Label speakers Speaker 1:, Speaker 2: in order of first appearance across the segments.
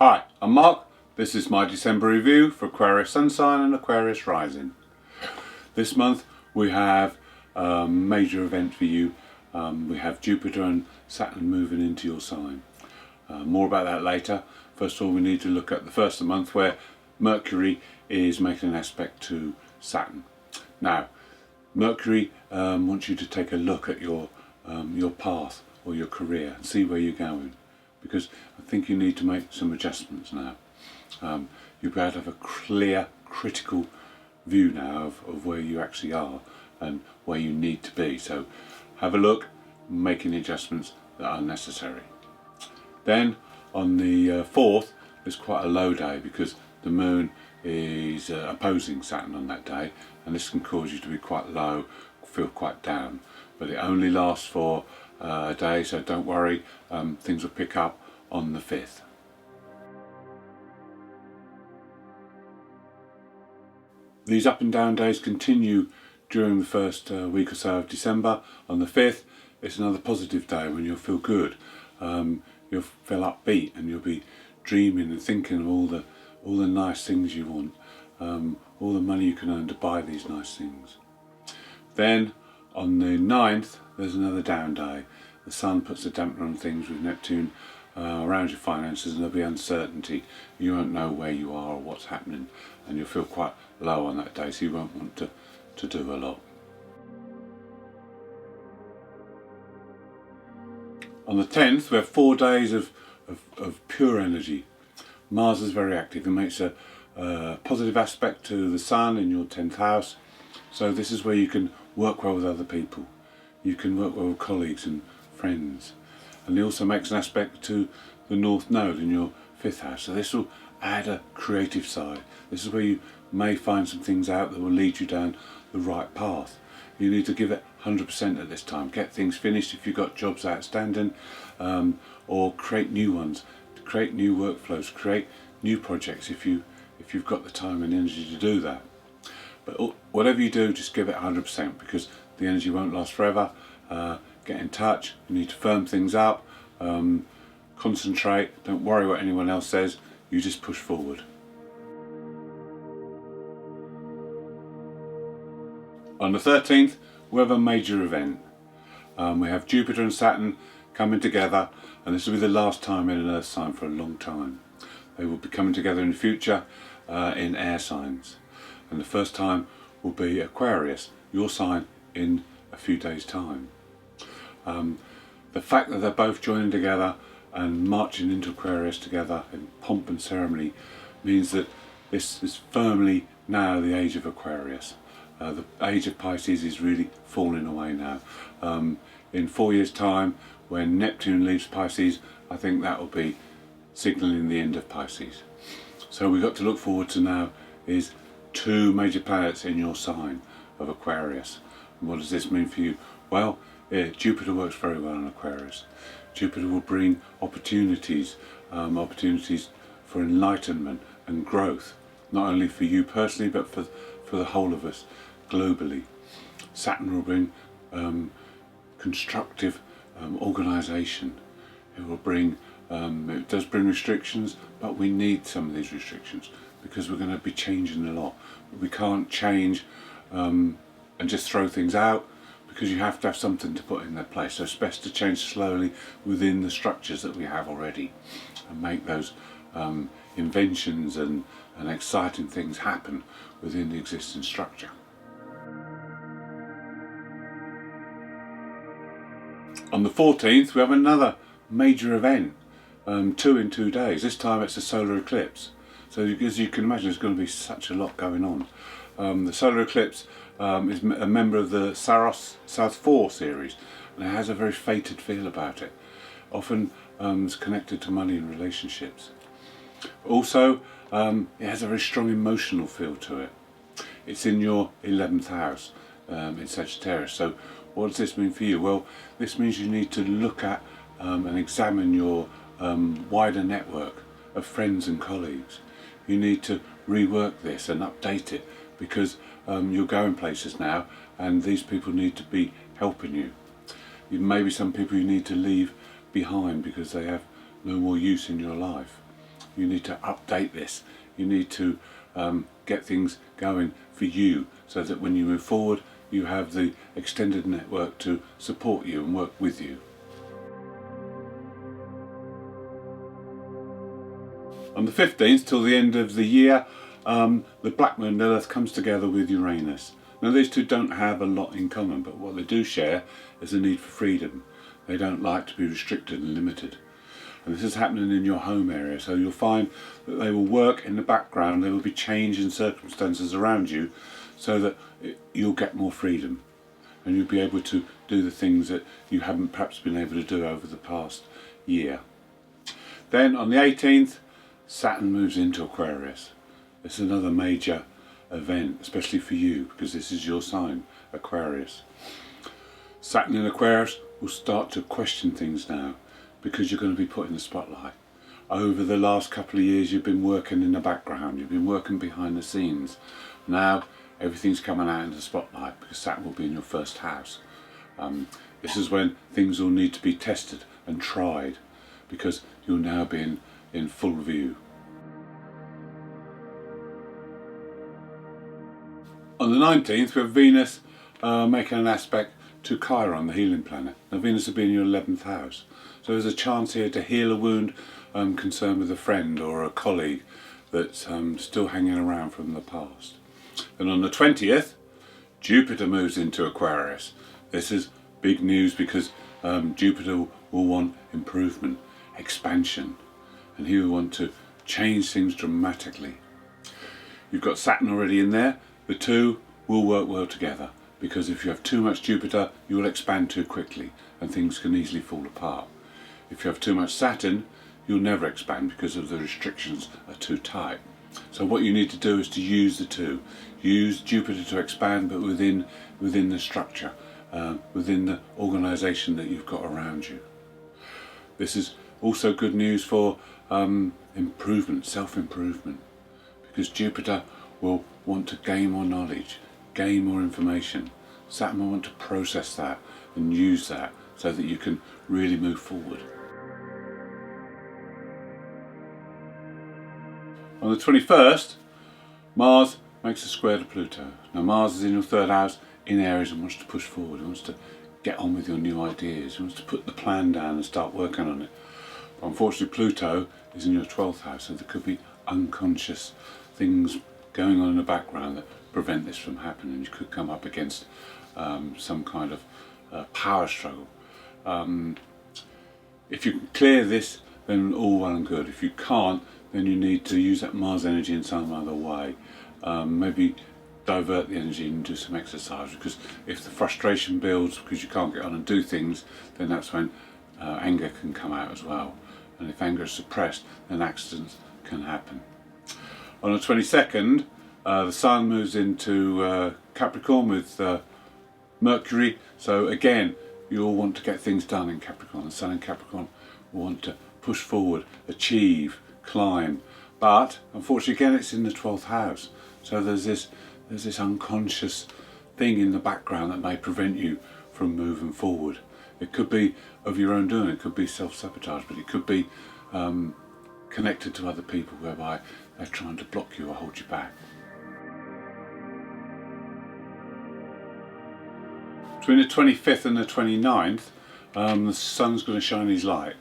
Speaker 1: Hi, I'm Mark. This is my December review for Aquarius Sun sign and Aquarius rising. This month we have a major event for you. We have Jupiter and Saturn moving into your sign. More about that later. First of all, we need to look at the first of the month where Mercury is making an aspect to Saturn. Now, Mercury wants you to take a look at your path or your career and see where you're going, because I think you need to make some adjustments now. You'll be able to have a clear, critical view now of where you actually are and where you need to be. So have a look, making adjustments that are necessary. Then on the 4th, it's quite a low day because the moon is opposing Saturn on that day, and this can cause you to be quite low, feel quite down. But it only lasts for a day, so don't worry, things will pick up on the 5th. These up and down days continue during the first week or so of December. On the 5th, it's another positive day when you'll feel good. You'll feel upbeat and you'll be dreaming and thinking of all the nice things you want, all the money you can earn to buy these nice things. Then on the 9th, there's another down day. The Sun puts a dampener on things with Neptune around your finances, and there'll be uncertainty. You won't know where you are or what's happening, and you'll feel quite low on that day, so you won't want to do a lot. On the 10th, we have 4 days of pure energy. Mars is very active and makes a positive aspect to the Sun in your 10th house. So this is where you can work well with other people. You can work well with colleagues and friends. And it also makes an aspect to the North Node in your 5th house. So this will add a creative side. This is where you may find some things out that will lead you down the right path. You need to give it 100% at this time. Get things finished if you've got jobs outstanding, or create new ones. Create new workflows. Create new projects if you've got the time and energy to do that. But whatever you do, just give it 100%, because the energy won't last forever. Get in touch. You need to firm things up. Concentrate. Don't worry what anyone else says. You just push forward. On the 13th, we have a major event. We have Jupiter and Saturn coming together, and this will be the last time in an Earth sign for a long time. They will be coming together in the future in air signs, and the first time will be Aquarius, your sign, in a few days' time. The fact that they're both joining together and marching into Aquarius together in pomp and ceremony means that this is firmly now the age of Aquarius. The age of Pisces is really falling away now. In 4 years' time, when Neptune leaves Pisces, I think that will be signalling the end of Pisces. So we've got to look forward to now is 2 major planets in your sign of Aquarius. And what does this mean for you? Well, Jupiter works very well in Aquarius. Jupiter will bring opportunities, opportunities for enlightenment and growth, not only for you personally, but for the whole of us globally. Saturn will bring constructive organisation. It will bring, it does bring restrictions, but we need some of these restrictions because we're going to be changing a lot. We can't change and just throw things out, because you have to have something to put in their place. So it's best to change slowly within the structures that we have already and make those inventions and exciting things happen within the existing structure. On the 14th, we have another major event, 2 in 2 days. This time it's a solar eclipse. So as you can imagine, there's going to be such a lot going on. The solar eclipse is a member of the Saros South 4 series, and it has a very fated feel about it. Often it's connected to money and relationships. Also, it has a very strong emotional feel to it. It's in your 11th house in Sagittarius. So what does this mean for you? Well, this means you need to look at and examine your wider network of friends and colleagues. You need to rework this and update it, because you're going places now and these people need to be helping you. Maybe some people you need to leave behind because they have no more use in your life. You need to update this. You need to get things going for you so that when you move forward you have the extended network to support you and work with you. On the 15th till the end of the year, the Black Moon Lilith comes together with Uranus. Now these two don't have a lot in common, but what they do share is a need for freedom. They don't like to be restricted and limited. And this is happening in your home area, so you'll find that they will work in the background. There will be change in circumstances around you so that you'll get more freedom and you'll be able to do the things that you haven't perhaps been able to do over the past year. Then on the 18th, Saturn moves into Aquarius. It's another major event, especially for you, because this is your sign, Aquarius. Saturn in Aquarius will start to question things now, because you're going to be put in the spotlight. Over the last couple of years you've been working in the background, you've been working behind the scenes. Now everything's coming out in the spotlight because Saturn will be in your first house. This is when things will need to be tested and tried, because you'll now be in full view. On the 19th we have Venus making an aspect to Chiron, the healing planet. Now Venus will be in your 11th house. So there's a chance here to heal a wound concerned with a friend or a colleague that's still hanging around from the past. And on the 20th, Jupiter moves into Aquarius. This is big news because Jupiter will want improvement, expansion, and he will want to change things dramatically. You've got Saturn already in there. The two will work well together, because if you have too much Jupiter, you will expand too quickly and things can easily fall apart. If you have too much Saturn, you'll never expand because of the restrictions are too tight. So what you need to do is to use the two. Use Jupiter to expand, but within the structure, within the organisation that you've got around you. This is also good news for improvement, self-improvement, because Jupiter will want to gain more knowledge, gain more information. Saturn will want to process that and use that so that you can really move forward. On the 21st, Mars makes a square to Pluto. Now Mars is in your 3rd house in Aries and wants to push forward. He wants to get on with your new ideas. He wants to put the plan down and start working on it. But unfortunately Pluto is in your 12th house, so there could be unconscious things going on in the background that prevent this from happening. You could come up against some kind of power struggle. If you can clear this, then all well and good. If you can't, then you need to use that Mars energy in some other way. Maybe divert the energy and do some exercise, because if the frustration builds because you can't get on and do things, then that's when anger can come out as well. And if anger is suppressed, then accidents can happen. On the 22nd, the Sun moves into Capricorn with Mercury. So again, you all want to get things done in Capricorn. The Sun in Capricorn will want to push forward, achieve, climb. But unfortunately, again, it's in the 12th house. So there's this unconscious thing in the background that may prevent you from moving forward. It could be of your own doing. It could be self-sabotage, but it could be connected to other people whereby they're trying to block you or hold you back. Between the 25th and the 29th, the Sun's going to shine his light,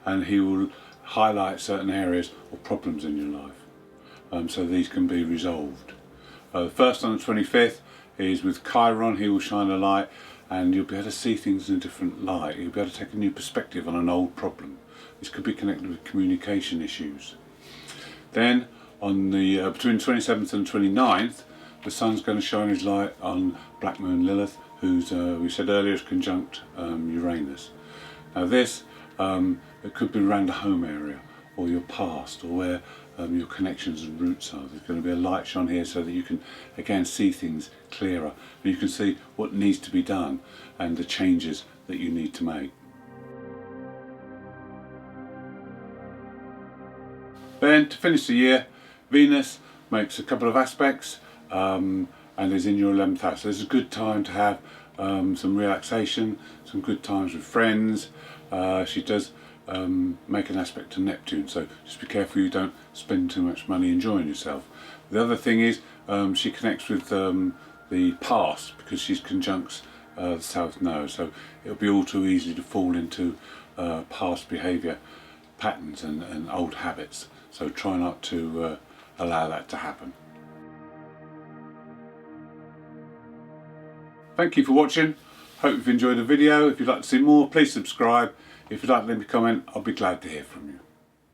Speaker 1: and he will highlight certain areas or problems in your life, so these can be resolved. First, on the 25th, is with Chiron. He will shine a light and you'll be able to see things in a different light. You'll be able to take a new perspective on an old problem. This could be connected with communication issues. Then on the between 27th and 29th, the Sun's going to shine his light on Black Moon Lilith, who's we said earlier is conjunct Uranus. Now this it could be around the home area or your past, or where your connections and roots are. There's going to be a light shone here so that you can again see things clearer, and you can see what needs to be done and the changes that you need to make. Then to finish the year, Venus makes a couple of aspects and is in your 11th house. So it's a good time to have some relaxation, some good times with friends. She does make an aspect to Neptune, so just be careful you don't spend too much money enjoying yourself. The other thing is she connects with the past, because she's conjuncts the South Node, so it'll be all too easy to fall into past behaviour patterns and old habits, so try not to allow that to happen. Thank you for watching. Hope you've enjoyed the video. If you'd like to see more, please subscribe. If you'd like to leave me a comment, I'll be glad to hear from you.